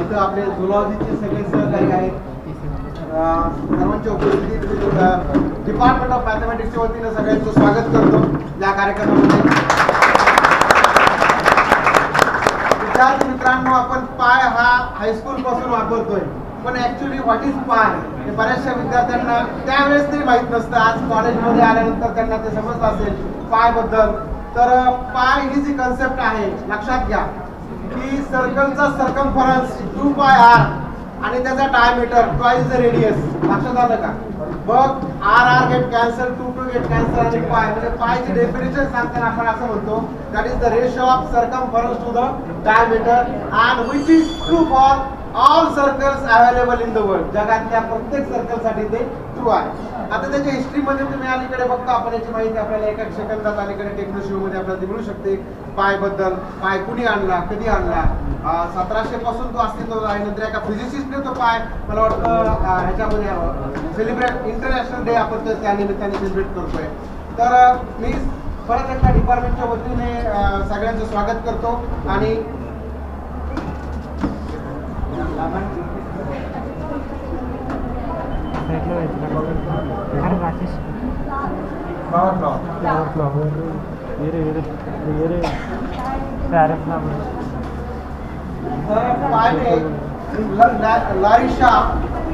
इथं आपले झुलॉजीचे सगळे सहकारी आहेत. सर्वांच्या उपस्थितीत डिपार्टमेंट ऑफ मॅथमॅटिक्सच्या वतीनं सगळ्यांचं स्वागत करतो या कार्यक्रमामध्ये. विद्यार्थी मित्रांनो, आपण पाय हा हायस्कूल पासून वापरतोय, पण ऍक्च्युली व्हॉट इज पाय हे बऱ्याचशा विद्यार्थ्यांना त्यावेळेस तरी माहीत नसतं. आज कॉलेजमध्ये आल्यानंतर त्यांना ते समजलं असेल पाय बद्दल. तर पाय ही जी कन्सेप्ट आहे, लक्षात घ्या की सर्कलचा सर्कमफरन्स 2πr आणि त्याचा डायमीटर ट्वाइस द रेडियस. लक्षात आलं का? बघ, r get cancel, 2 get cancel आणि पाय म्हणजे पायची डेफिनेशन सांगताना आपण असं म्हणतो that is the ratio of circumference to the diameter and which is true for all circles available in the world. जगातल्या प्रत्येक सर्कलसाठी ते ट्रू आहे. आता त्याच्या हिस्ट्रीमध्ये तुम्ही अलीकडे बघता, आपण याची माहिती आपल्याला एका सेकंदात अलीकडे टेक्नो शो मध्ये आपल्याला मिळू शकते. पाय बद्दल, पाय कुणी आणला, कधी आणला, 1700 पासून तो अस्तित्वात आहे. नंतर एका फिजिसिस्टने तो पाय मला वाटतं ह्याच्यामध्ये सेलिब्रेट इंटरनॅशनल डे आपण त्या निमित्ताने सेलिब्रेट करतोय. तर मी परत एकदा डिपार्टमेंटच्या वतीने सगळ्यांचं स्वागत करतो आणि लारिशा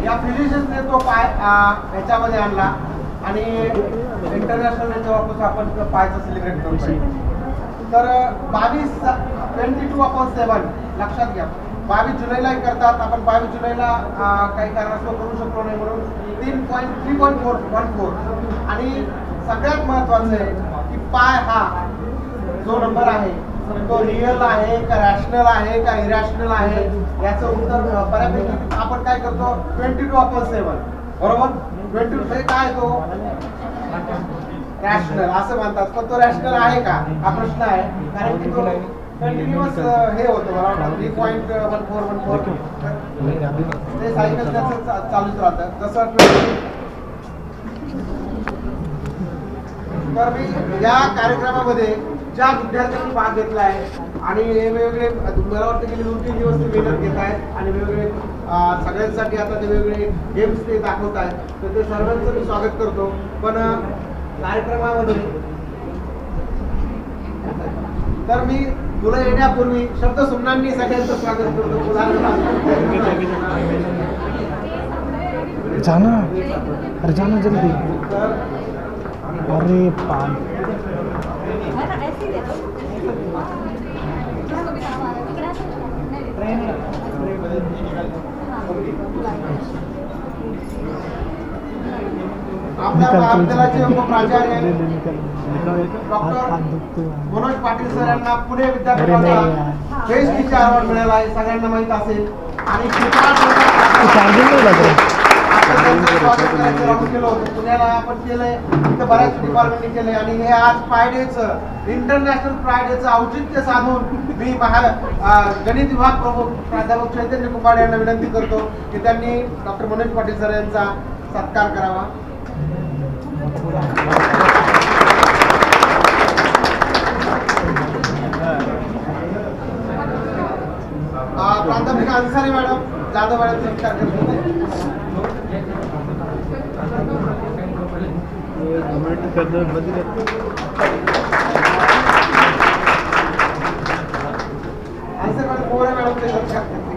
या फिजिशियन्सने तो पाय याच्यामध्ये आणला आणि इंटरनॅशनल याच्यावर आपण पायचं सेलिब्रेट करतोय. तर 22/7 लक्षात घ्या, 22 जुलैला करतात. आपण 22 जुलैला काही कारणास्तव करू शकलो नाही म्हणून 3.3.414. आणि सगळ्यात महत्वाचं आहे की पाय हा जो नंबर आहे तो रिअल आहे का रॅशनल आहे का इरॅशनल आहे याचं उत्तर बऱ्यापैकी आपण काय करतो 22/7 बरोबर. 22 म्हणजे काय तो रॅशनल असं म्हणतात, पण तो रॅशनल आहे का हा प्रश्न आहे. कारण की तो कंटिन्युअस हे होतं मला वाटतं 3.1414 ते सायकल त्याचं चालूच राहतं. जसं तर मी या कार्यक्रमामध्ये ज्या विद्यार्थ्यांनी भाग घेतला आहे आणि वेगवेगळे मला वाटतं की 2-3 दिवस ते मेहनत घेत आहेत आणि वेगवेगळे सगळ्यांसाठी आता ते वेगवेगळे गेम्स ते दाखवत आहेत, तर ते सर्वांचं मी स्वागत करतो. पण कार्यक्रमामध्ये तर मी तुला येण्यापूर्वी शब्द सुमनांनी सगळ्यांचं स्वागत करतो. जाना, अरे जाना जल्दी. अरे पाय आपल्या महाविद्यालयाचे उपप्राचार्य डॉक्टर मनोज पाटील सर यांना पुणे विद्यापीठाचा बेस्ट टीचर अवॉर्ड मिळाला आहे, सगळ्यांना माहित असेल. आणि पुण्याला आपण केलंय, इथं बऱ्याच डिपार्टमेंटने केलंय आणि हे आज फ्रायडेचं इंटरनॅशनल फ्रायडेचं औचित्य साधून मी गणित विभाग प्रमुख प्राध्यापक चैतन्य कुंभाडे यांना विनंती करतो की त्यांनी डॉक्टर मनोज पाटील सर यांचा सत्कार करावा. प्राध्यापिका अन्सारी मॅडम जाधव मॅडम सत्कार करतो. अन्सारी मॅडम मोरे मॅडम ते सत्कार करते.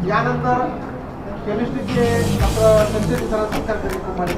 यानंतर केमिस्ट्रीचे डॉक्टर संजय सरांचा सत्कार करीत कुमारी.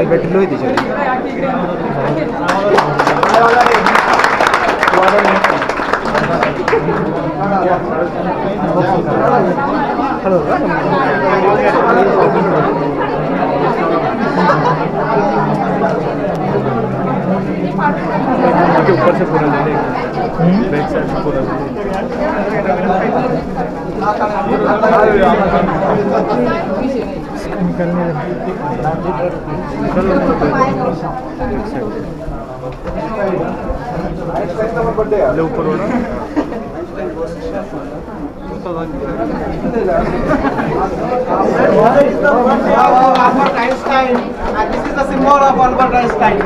भेटलो तिच्या ऊपर से पूरा ले बैक साइड से पूरा Albert Einstein, and this is the symbol of Albert Einstein.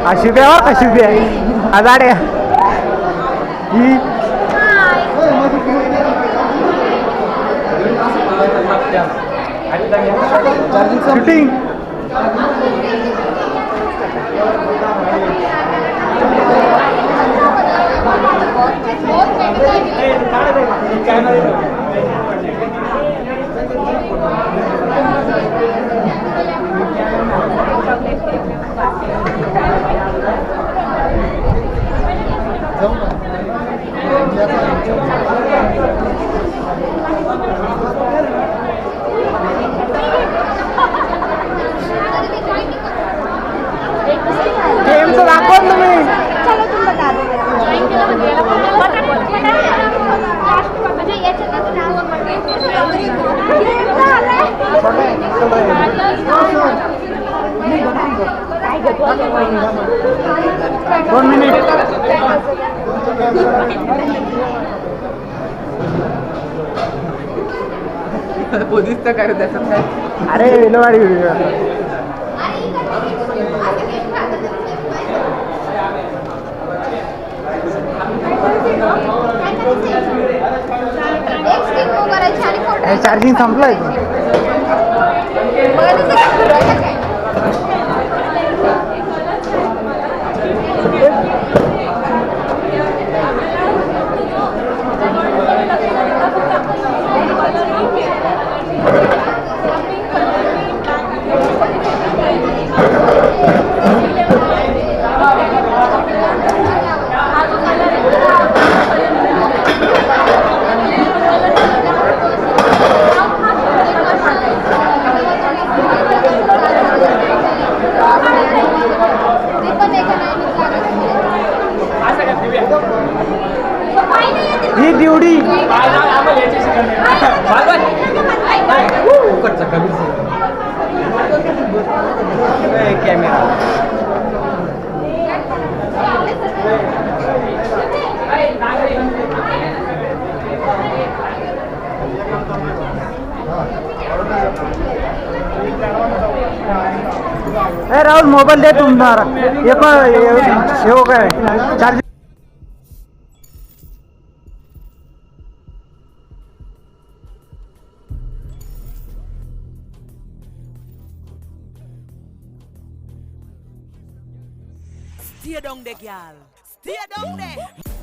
अशिब्या अशिब्या आजाड्या ही शूटिंग गेमचं दाखवा तुम्ही चलो तुम बता दो म्हणजे याच्यात नाव दोन मिनिट पोलीस तर काय त्याचं काय अरे विलोवाडी व्हिडिओ चार्जिंग संपलंय ही दिवडी कॅमेरा राहुल मोबाईल दे तुम्हाला हे पण हे हो काय charge Stay down there, girl. Stay down there.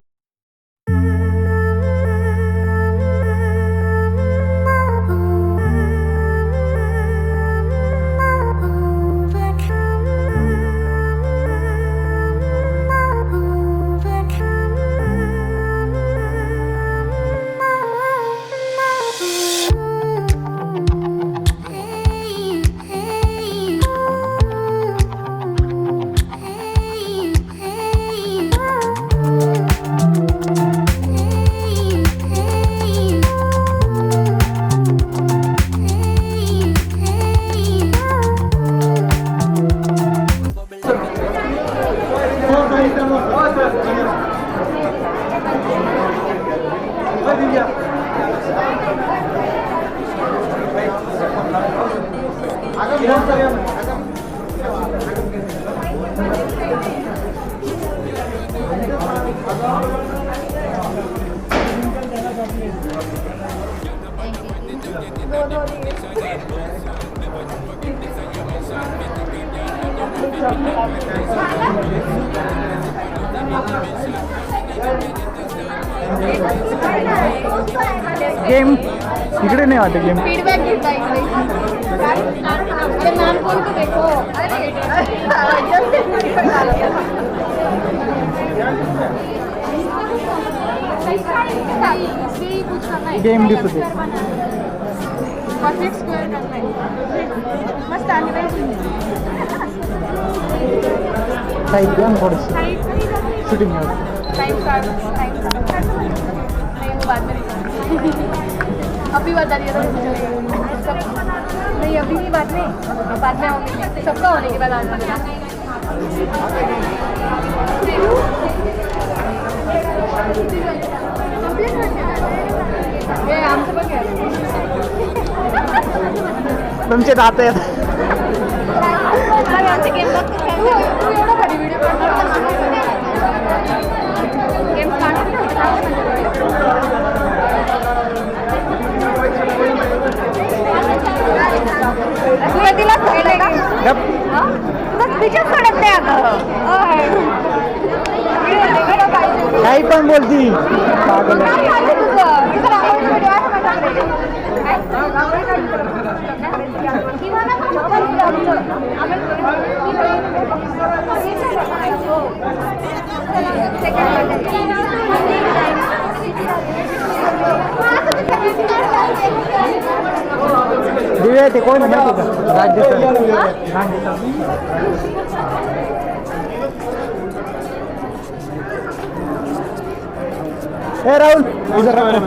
Game इकडे नाही वाटत गेम फीडबॅक घेता इकडे अरे मॅम बोल तो देखो गेम दिसत आहे परफेक्ट स्क्वेअर करना है मस्त एनिमेशन साईड द्या थोडंसं शूटिंग टाइम कार्ड नहीं वो बाद में अभी बता दिया था नहीं अभी नहीं बाद में होंगे सबका होने के बाद आना ये आमचं पण घ्या तुमचे दात आहेत एवढा भारी व्हिडिओ गेम तिला स्पीचच पडत नाही काही पण बोलती पागल आहे. दिव्या ते कोण आहे माहिती का राज्य राहुल इधर